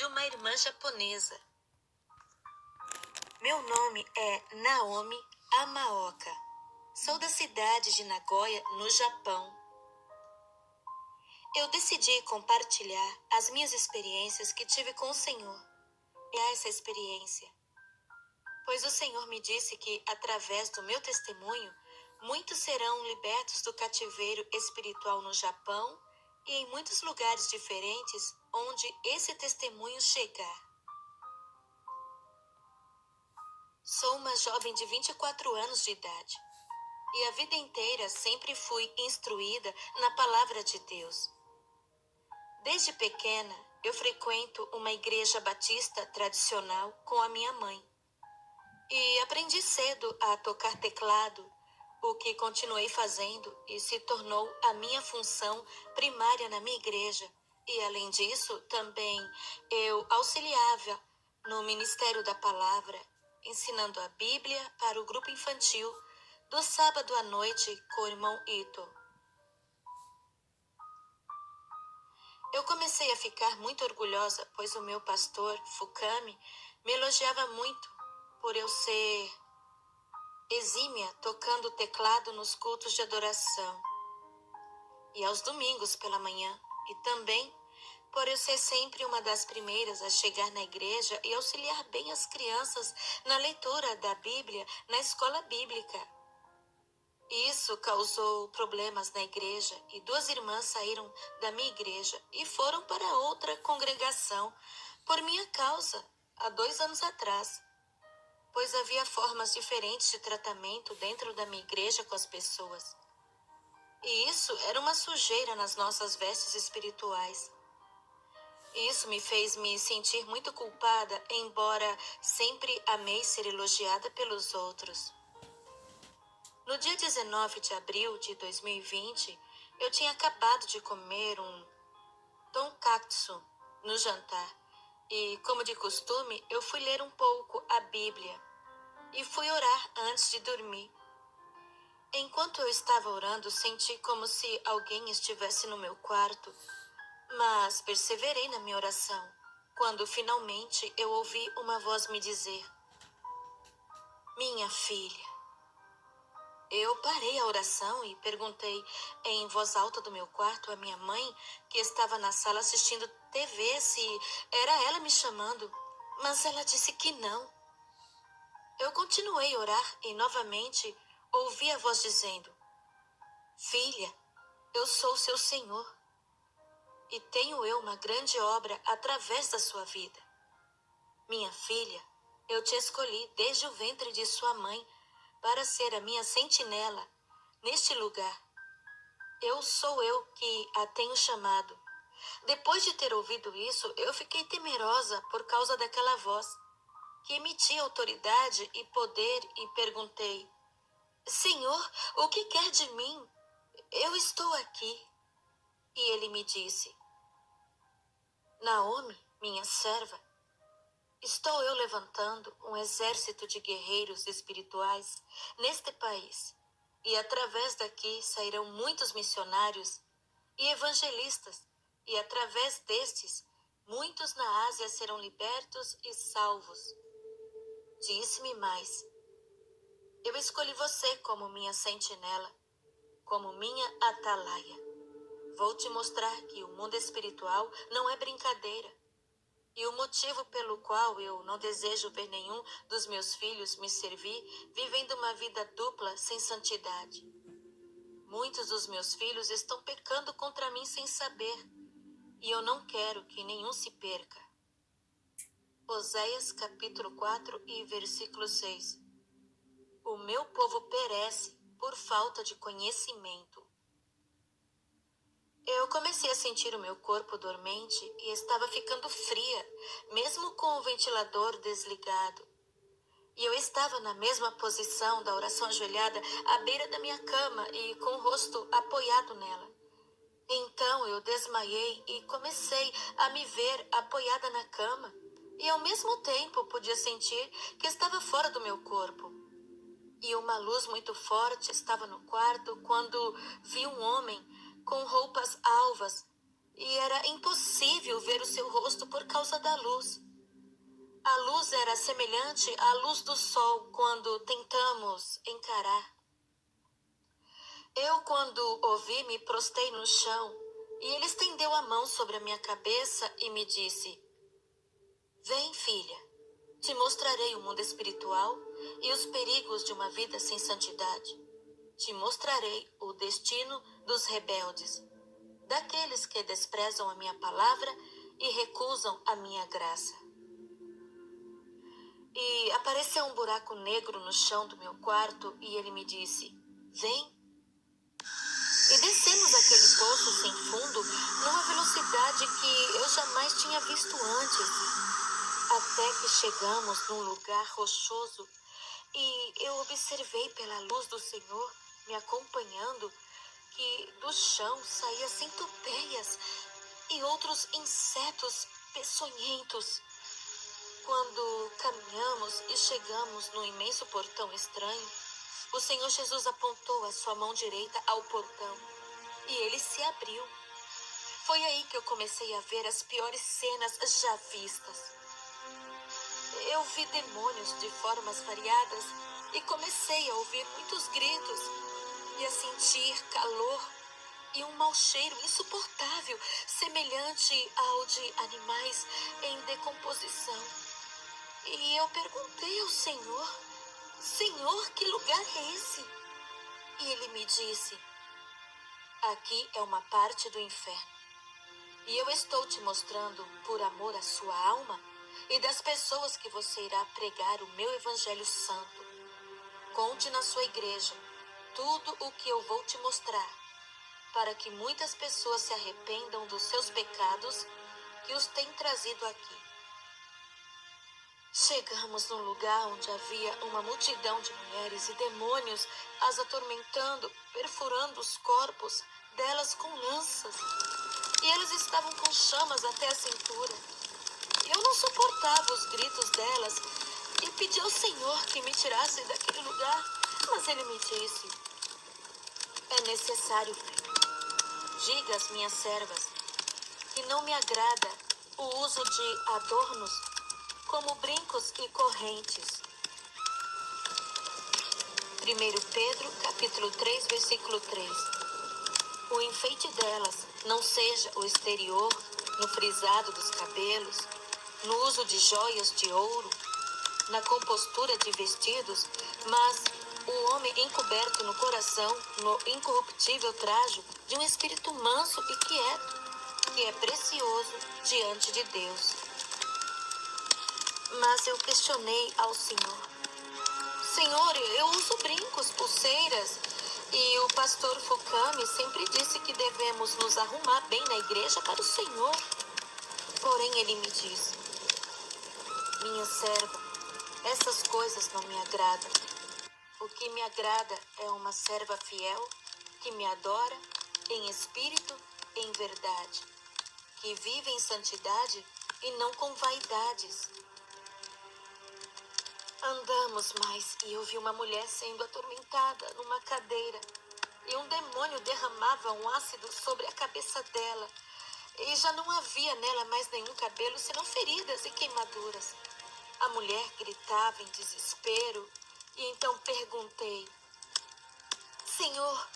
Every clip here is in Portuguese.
uma irmã japonesa. Meu nome é Naomi Amaoka. Sou da cidade de Nagoya, no Japão. Eu decidi compartilhar as minhas experiências que tive com o Senhor. E essa experiência, pois o Senhor me disse que, através do meu testemunho, muitos serão libertos do cativeiro espiritual no Japão e em muitos lugares diferentes onde esse testemunho chegar. Sou uma jovem de 24 anos de idade e a vida inteira sempre fui instruída na palavra de Deus. Desde pequena, eu frequento uma igreja batista tradicional com a minha mãe. E aprendi cedo a tocar teclado, o que continuei fazendo e se tornou a minha função primária na minha igreja. E, além disso, também eu auxiliava no Ministério da Palavra, ensinando a Bíblia para o grupo infantil do sábado à noite com o irmão Ito. Eu comecei a ficar muito orgulhosa, pois o meu pastor, Fukami, me elogiava muito por eu ser exímia tocando teclado nos cultos de adoração e aos domingos pela manhã, e também por eu ser sempre uma das primeiras a chegar na igreja e auxiliar bem as crianças na leitura da Bíblia na escola bíblica. Isso causou problemas na igreja e 2 irmãs saíram da minha igreja e foram para outra congregação por minha causa, há 2 anos atrás, pois havia formas diferentes de tratamento dentro da minha igreja com as pessoas. E isso era uma sujeira nas nossas vestes espirituais. Isso me fez me sentir muito culpada, embora sempre amei ser elogiada pelos outros. No dia 19 de abril de 2020, eu tinha acabado de comer um tonkatsu no jantar e, como de costume, eu fui ler um pouco a Bíblia e fui orar antes de dormir. Enquanto eu estava orando, senti como se alguém estivesse no meu quarto, mas perseverei na minha oração, quando finalmente eu ouvi uma voz me dizer: "Minha filha." Eu parei a oração e perguntei em voz alta do meu quarto à minha mãe, que estava na sala assistindo TV, se era ela me chamando, mas ela disse que não. Eu continuei a orar e novamente ouvi a voz dizendo: "Filha, eu sou seu Senhor e tenho eu uma grande obra através da sua vida. Minha filha, eu te escolhi desde o ventre de sua mãe para ser a minha sentinela neste lugar. Sou eu que a tenho chamado." Depois de ter ouvido isso, eu fiquei temerosa por causa daquela voz, que emitia autoridade e poder, e perguntei: "Senhor, o que quer de mim? Eu estou aqui." E ele me disse: "Naomi, minha serva, estou eu levantando um exército de guerreiros espirituais neste país, e através daqui sairão muitos missionários e evangelistas, e através destes, muitos na Ásia serão libertos e salvos." Disse-me mais: "Eu escolhi você como minha sentinela, como minha atalaia. Vou te mostrar que o mundo espiritual não é brincadeira. E o motivo pelo qual eu não desejo ver nenhum dos meus filhos me servir vivendo uma vida dupla sem santidade. Muitos dos meus filhos estão pecando contra mim sem saber, e eu não quero que nenhum se perca." Oséias capítulo 4 e versículo 6. O meu povo perece por falta de conhecimento. Eu comecei a sentir o meu corpo dormente e estava ficando fria, mesmo com o ventilador desligado. E eu estava na mesma posição da oração ajoelhada à beira da minha cama e com o rosto apoiado nela. Então eu desmaiei e comecei a me ver apoiada na cama, e ao mesmo tempo podia sentir que estava fora do meu corpo. E uma luz muito forte estava no quarto quando vi um homem com roupas alvas e era impossível ver o seu rosto por causa da luz. A luz era semelhante à luz do sol quando tentamos encarar. Eu, quando ouvi, me prostei no chão, e ele estendeu a mão sobre a minha cabeça e me disse: Vem, filha, te mostrarei o mundo espiritual e os perigos de uma vida sem santidade. Te mostrarei o destino dos rebeldes, daqueles que desprezam a minha palavra e recusam a minha graça. E apareceu um buraco negro no chão do meu quarto e ele me disse: Vem. E descemos aquele poço sem fundo numa velocidade que eu jamais tinha visto antes, até que chegamos num lugar rochoso e eu observei pela luz do Senhor me acompanhando que do chão saía centopeias e outros insetos peçonhentos. Quando caminhamos e chegamos num imenso portão estranho, o Senhor Jesus apontou a sua mão direita ao portão e ele se abriu. Foi aí que eu comecei a ver as piores cenas já vistas. Eu vi demônios de formas variadas e comecei a ouvir muitos gritos e a sentir calor e um mau cheiro insuportável, semelhante ao de animais em decomposição. E eu perguntei ao Senhor: Senhor, que lugar é esse? E ele me disse: Aqui é uma parte do inferno. E eu estou te mostrando, por amor à sua alma e das pessoas que você irá pregar o meu evangelho santo. Conte na sua igreja tudo o que eu vou te mostrar, para que muitas pessoas se arrependam dos seus pecados que os têm trazido aqui. Chegamos num lugar onde havia uma multidão de mulheres e demônios as atormentando, perfurando os corpos delas com lanças. E elas estavam com chamas até a cintura. Eu não suportava os gritos delas e pedi ao Senhor que me tirasse daquele lugar. Mas ele me disse: É necessário, filho. Diga às minhas servas que não me agrada o uso de adornos como brincos e correntes. 1 Pedro, capítulo 3, versículo 3. O enfeite delas não seja o exterior, no frisado dos cabelos, no uso de joias de ouro, na compostura de vestidos, mas o homem encoberto no coração, no incorruptível trajo de um espírito manso e quieto, que é precioso diante de Deus. Mas eu questionei ao Senhor: Senhor, eu uso brincos, pulseiras, e o pastor Fukami sempre disse que devemos nos arrumar bem na igreja para o Senhor. Porém, ele me disse: Minha serva, essas coisas não me agradam. O que me agrada é uma serva fiel, que me adora em espírito e em verdade, que vive em santidade e não com vaidades. Andamos mais e eu vi uma mulher sendo atormentada numa cadeira e um demônio derramava um ácido sobre a cabeça dela e já não havia nela mais nenhum cabelo senão feridas e queimaduras. A mulher gritava em desespero e então perguntei: Senhor,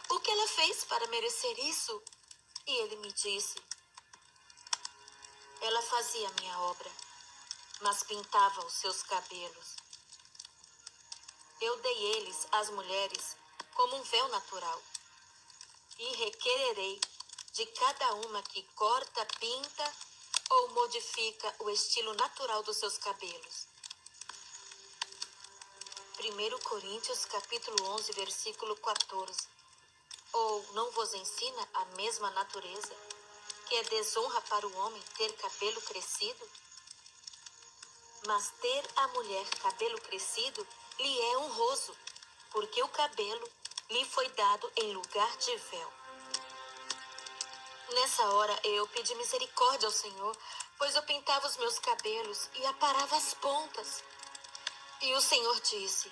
o que ela fez para merecer isso? E ele me disse: Ela fazia a minha obra, mas pintava os seus cabelos. Eu dei eles às mulheres como um véu natural e requererei de cada uma que corta, pinta ou modifica o estilo natural dos seus cabelos. 1 Coríntios capítulo 11, versículo 14. Ou não vos ensina a mesma natureza, que é desonra para o homem ter cabelo crescido? Mas ter a mulher cabelo crescido lhe é honroso, porque o cabelo lhe foi dado em lugar de véu. Nessa hora eu pedi misericórdia ao Senhor, pois eu pintava os meus cabelos e aparava as pontas. E o Senhor disse: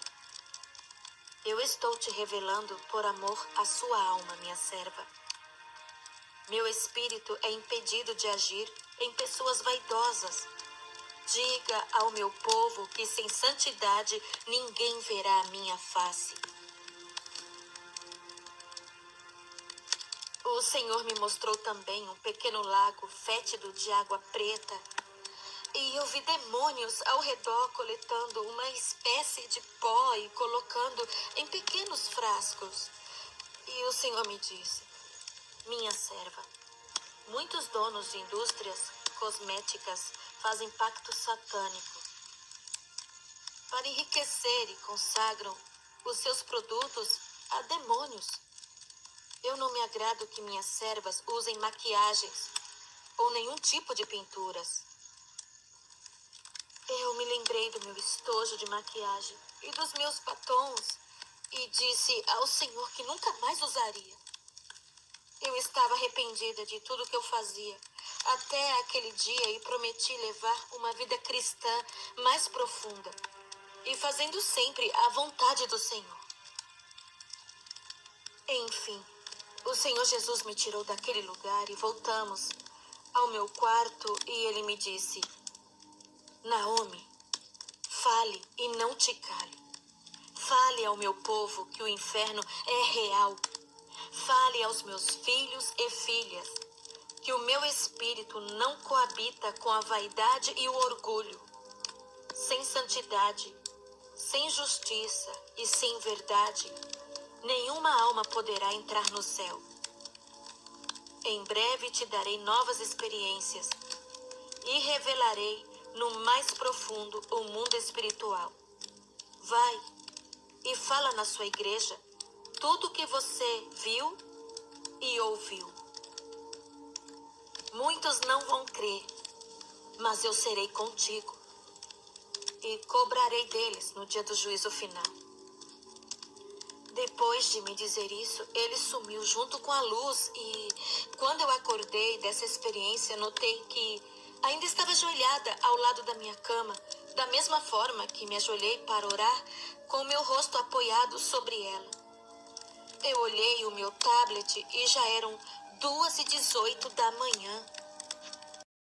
Eu estou te revelando por amor à sua alma, minha serva. Meu espírito é impedido de agir em pessoas vaidosas. Diga ao meu povo que sem santidade ninguém verá a minha face. O Senhor me mostrou também um pequeno lago fétido de água preta. E eu vi demônios ao redor coletando uma espécie de pó e colocando em pequenos frascos. E o Senhor me disse: minha serva, muitos donos de indústrias cosméticas fazem pacto satânico para enriquecer e consagram os seus produtos a demônios. Eu não me agrado que minhas servas usem maquiagens ou nenhum tipo de pinturas. Eu me lembrei do meu estojo de maquiagem e dos meus batons e disse ao Senhor que nunca mais usaria. Eu estava arrependida de tudo que eu fazia até aquele dia e prometi levar uma vida cristã mais profunda e fazendo sempre a vontade do Senhor. Enfim, o Senhor Jesus me tirou daquele lugar e voltamos ao meu quarto e ele me disse: Naomi, fale e não te cale. Fale ao meu povo que o inferno é real. Fale aos meus filhos e filhas que o meu espírito não coabita com a vaidade e o orgulho. Sem santidade, sem justiça e sem verdade, nenhuma alma poderá entrar no céu. Em breve te darei novas experiências e revelarei no mais profundo o mundo espiritual. Vai e fala na sua igreja tudo o que você viu e ouviu. Muitos não vão crer, mas eu serei contigo e cobrarei deles no dia do juízo final. Depois de me dizer isso, ele sumiu junto com a luz e, quando eu acordei dessa experiência, notei que ainda estava ajoelhada ao lado da minha cama, da mesma forma que me ajoelhei para orar, com o meu rosto apoiado sobre ela. Eu olhei o meu tablet e já eram 2h18 da manhã.